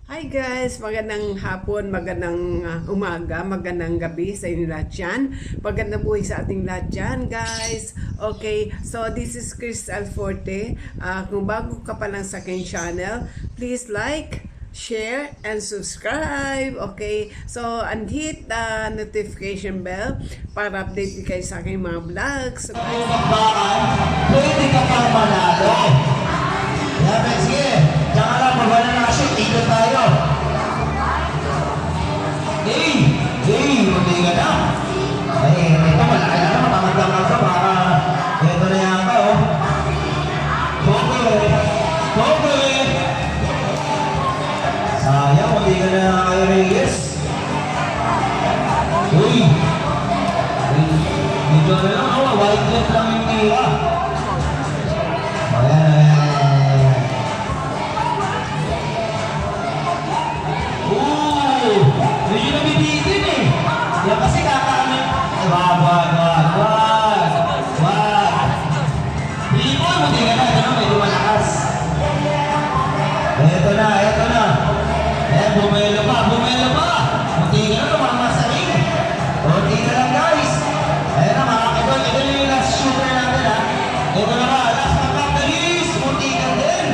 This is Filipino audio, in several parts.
Hi guys! Magandang hapon, magandang umaga, magandang gabi sa inyo lahat dyan. Magandang buhay sa ating lahat dyan guys. Okay, so this is Chris Alforte. Kung bago ka pa lang sa aking channel, please like, share, and subscribe. Okay, so and hit the notification bell para update kayo sa aking mga vlogs. Okay? Pwede ka pang manalo. Sabi, sige, diyan ka lang, mabala na kasi, dito tayo. Hindi ka na. Ito, malaki na naman, makamagdamag ka, baka, ito na yan ka, oh. Pogo. Sayang, hindi ka na kay Reyes. Dito na lang, oh, white left lang yung nila. Ayan. Medyo nabibitin eh. Yan kasi kakaano. Wag. Hindi mo, hindi ka na. Ito medyo malakas. Ito na. Bumelo pa. Hindi ka na, tumamasahin. Hindi ka lang guys. Ayan na mga kidol. Ito na yung last shooter natin ha. Ito na ba, last pagkakalis. Munti ka din.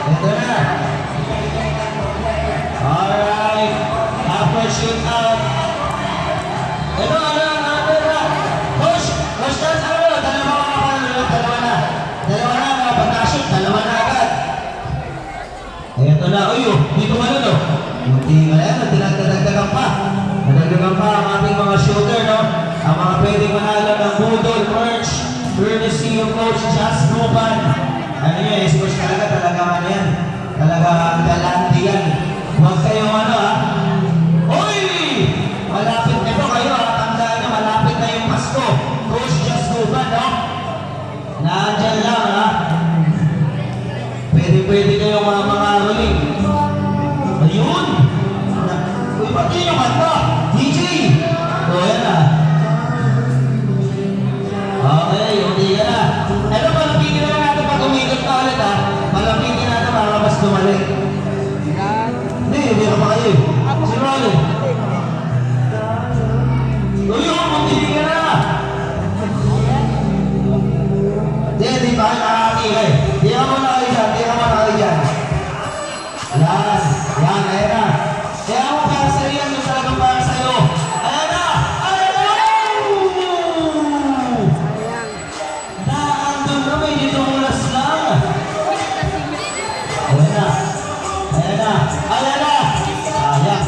Ito na. Alright. After shoot out. Ito, push dance, dalawa na, mga pagka-shoot, dalawa na agad. Ito na, dito ka na, no? Munti ka na yan, nadagdagan pa ang ating mga shooter, no? Ang mga pwedeng manalo ng Budol merch, courtesy of Coach Just Nuban. Ano yun, sports talaga ano yan. Talaga galante yan. Huwag kayong ha. Malapit na ito kayo ha. Tandaan nyo, malapit na yung Pasko. Coach Just Nuban, no? Nandyan lang ha. Pwede kayong mga ruling. Ayun! Pati yung kanta! DJ! Yan na. Okay, hindi ka na. Ano, malapitin na natin pag umikot na ulit ha. Malapitin natin para mas lumalik. Hindi ka pa kayo. Sino ulit? Hindi ka na. Hindi ba? Nakakakita eh. Di ka muna kayo dyan. Yan, ayan na. Kaya ako para sa iyan, yung talagang para sa'yo. Ayan na! Naandun na, may ditumulas lang. Ayan na. Sayang.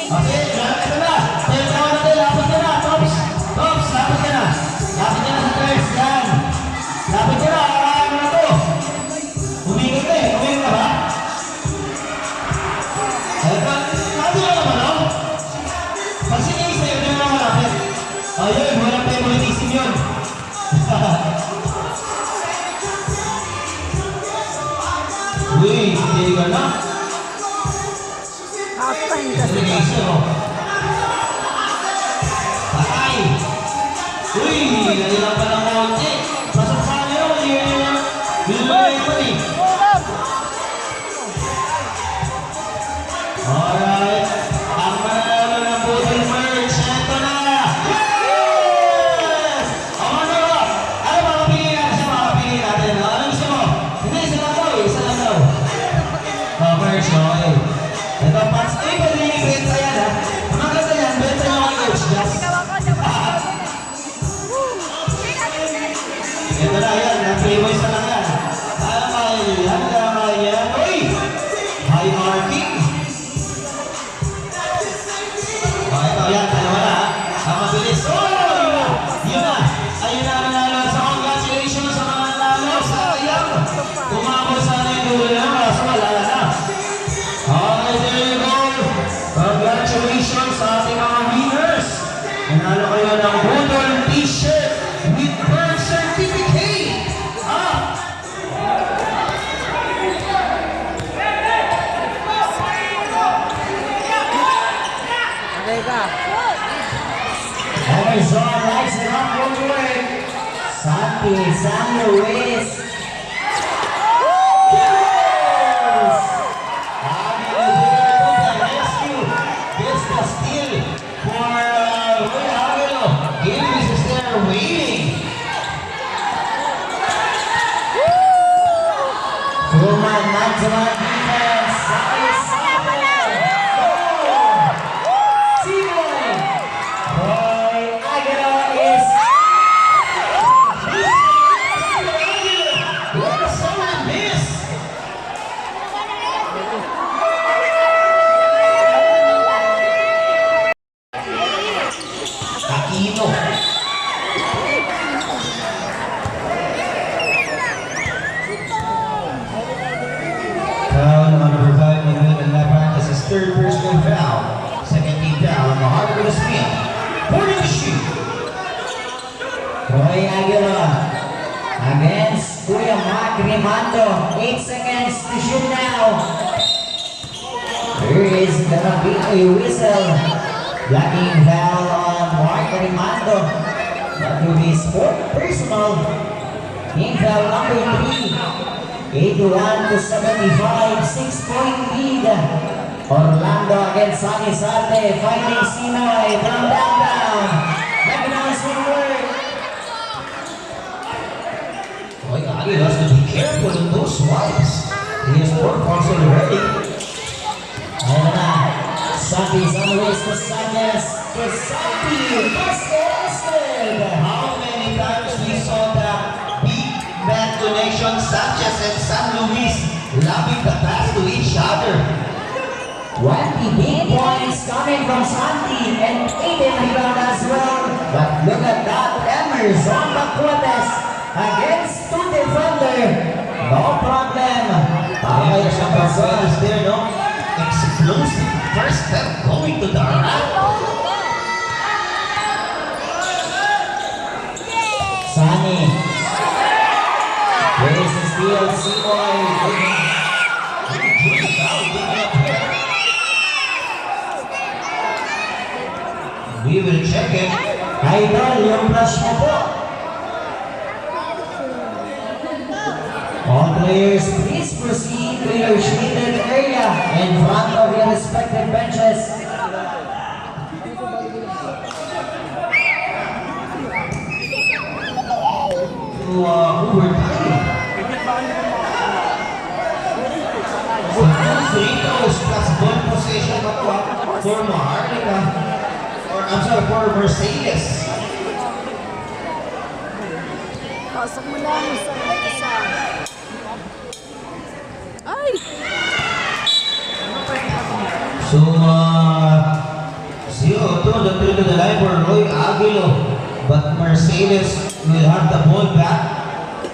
Okay, ito na. Lapit ka na. Tops, lapit ka na. Lapit ka na sa first. Yan. Lapit ka na. Ano na to? Umingit ka ba? Ano naman, no? Pag sinigis na yun, yung malapit. Ayun, walang favoritism yun. Hindi ka na. Half-time kasi. Patay. Nandiyan pa ng konti. Masasali yun. Bilulay mo eh. Alright. Ang manalo ng Budol merch. Ito na. Yes! Ano ba? Ano ba? Mapili natin. Ano gusto mo? Hindi, isa lang daw. Merch, okay. Ito, pats. Pwede yung ibenta yan ha. Maganda yan. Benta nyo kay Coach Just. Ito na yan. Playboys na lang yan. Tama yan. Hi, Marking. Ito, yan. Dalawa na ha. Ang mabilis. Yun na. Ayun na ang nanalo. So, congratulations sa mga nanalo. Sayang. Umabot sana yung dulo na. Kaso wala na. Okay, there you go. Congratulations sa ating mga winners. Nanalo kayo ng Budol t-shirt with birth certificate. Okay, so next up will be Santi San Luis. Yes! man-to-man defense. T-Boy. Roy Aguilar is Aquino. Foul on number 5 in the middle left hand. This is third personal foul. Second team foul on the heart of the spin. Point to shoot. Roy Aguilar against Kuya Mark Rimando. 8 seconds to shoot now. There is gonna be a whistle. Blocking foul on Mark Rimando. That will be fourth personal. Team foul number 3. 81 to 75. 6-point lead. Orlando against Sunny Sarte. Fighting Sinoy from downtown. Recognized for work. Roy Aguilar has to be careful in those swipes. He has 4 points already. Ayan na. Santi Samuels to Sanchez. To Santi. Basket. How many times we saw that big man donation Sanchez and San Luis lobbing the pass to each other? 20 big points coming from Santi and 8 rebound as well. But look at that. Emerson Bacuates against 2 defender. No problem. Yes, number 12 is there, no? Explosive first step going to the rack. Sunny. There is a steal. Simoy. We will check it. Idol, yung flash mo po. All players, please proceed to your shaded area in front of your respective benches. To overtime. So, free throws plus ball possession for Maharlika. Or, I'm sorry, for Mercedes. Pasok mo lang sa isa. Ay! So, 0-2, the through to the line for Roy Aguilo. But Mercedes will have the ball back.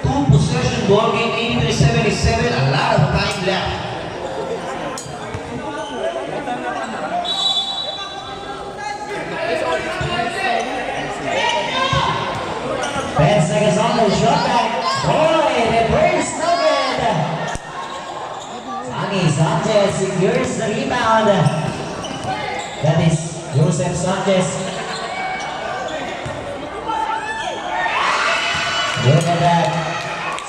2 possession ball game, 83-77, a lot of time left. Seconds on the shot back. Roy, reverse, no good. Sunny Sanchez secures the rebound. That is Joseph Sanchez. Look at that.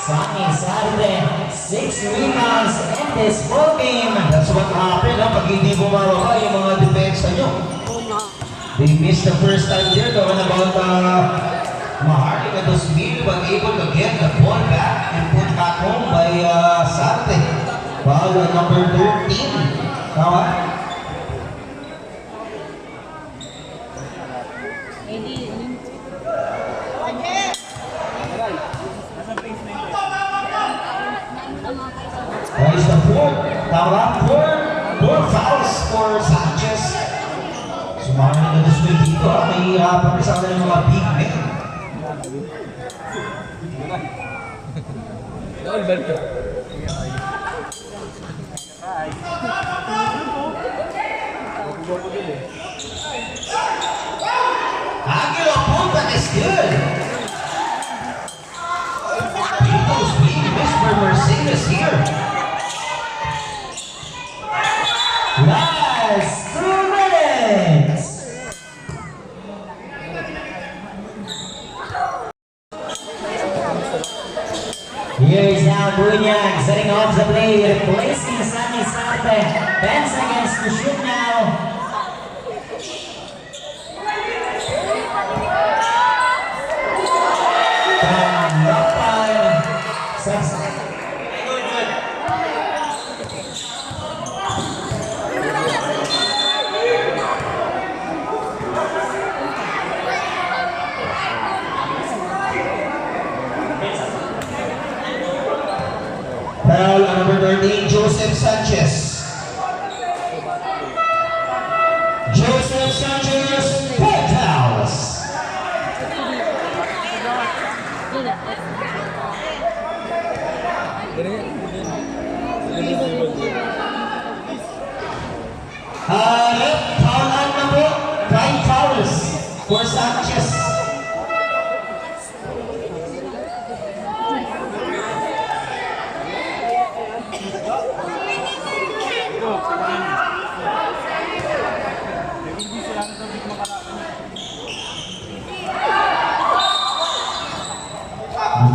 Sunny Sarte, 6 rebounds in this ball game. That's what happened, ha? Pag hindi bumaba yung mga depensa nyo. Oo nga. They missed the first time there, talking about Maharlika Dosmil, but able to get the ball back and put back home by Sarte. Foul on number 13. Tama? That is the 4th. Tama? 4 fouls for Sanchez. So Maharlika Dosmil dito, may papisama ng mga big men. Aguilo punta is good. People's being missed for Mercedes here. Last 2 minutes. Here is now Bunyag setting off the play, replacing Sunny Sarte. 10 seconds to shoot now. From Lopan, Joseph Sanchez. Joseph Sanchez, 4 fouls. Foul out na po. 5 fouls for Sanchez.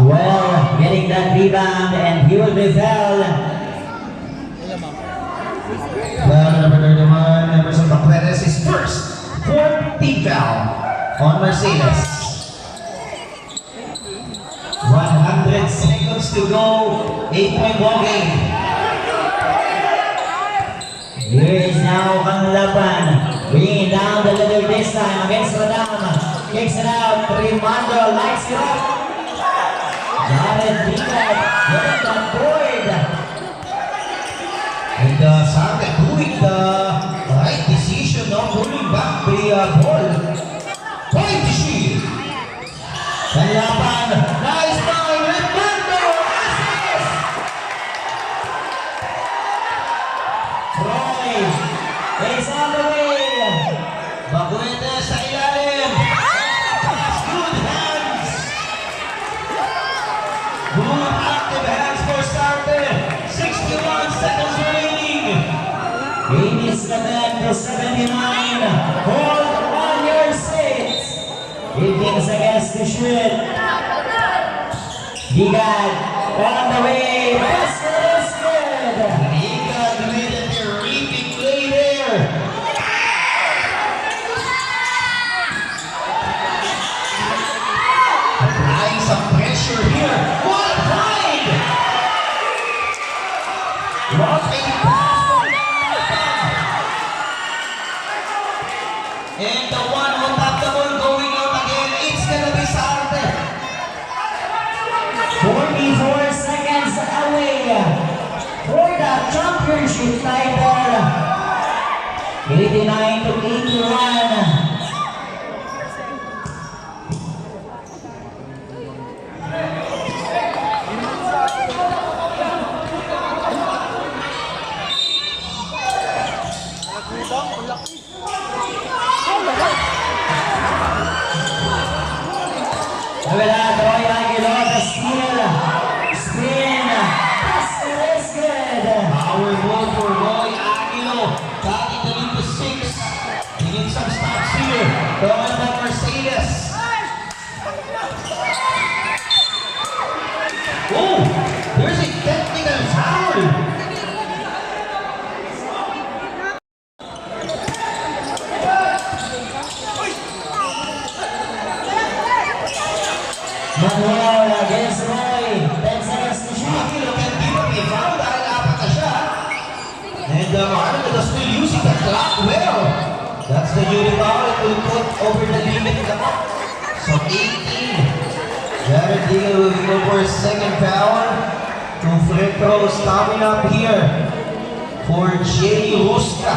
Well, getting that rebound, and he will be fouled. Foul number 31, Emerson Baqueres is first. 4th team foul on Mercedes. 100 seconds to go. 8-point ball game. Here is now Kanglapan, bringing down the leader this time against Madam. Kicks it out, Rimando lights it up. Jared Dickard getting the board. And Sarte doing the right decision of pulling back the ball. Point to shield. Kanglapan, Nice foul, Rimando! Troy is on the way. Baqueres sa ilalim. Pass, good hands. Good active hands for Sarte. 61 seconds remaining. 87 to 79. Hold on your seats. 18 seconds to shoot. Digad on the way. Basket is good. Digad with a terrific play there. Applying some pressure here. What a find! What a pass from Kanglapan. And the one who tapped the ball going out again, it's gonna be Sarte. 44 seconds away for the championship title. 89 to 81. Wala, Troy Aguilo, the steal. Spin. Basket is good. Power ball for Roy Aguilo. Got it to lead to 6. They need some stops here. Going by Mercedes. Oh, there's a technical foul. Manuel against Roy. 10 seconds to shoot. Aguilo can give up a foul dahil apat na siya. And Aguilo is still using the clock well. That's the unit foul. It will put over the limit of the clock. So 18. Jared Diggle will go for his second foul. Two free throws coming up here for Jay Ruska.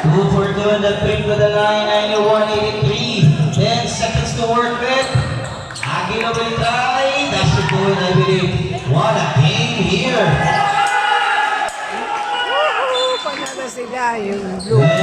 Two for two and the pick to the line, 91-83. 10 seconds to work with. Aguilo will try. That should go in, I believe. What a game here. Panalo sila yung blue.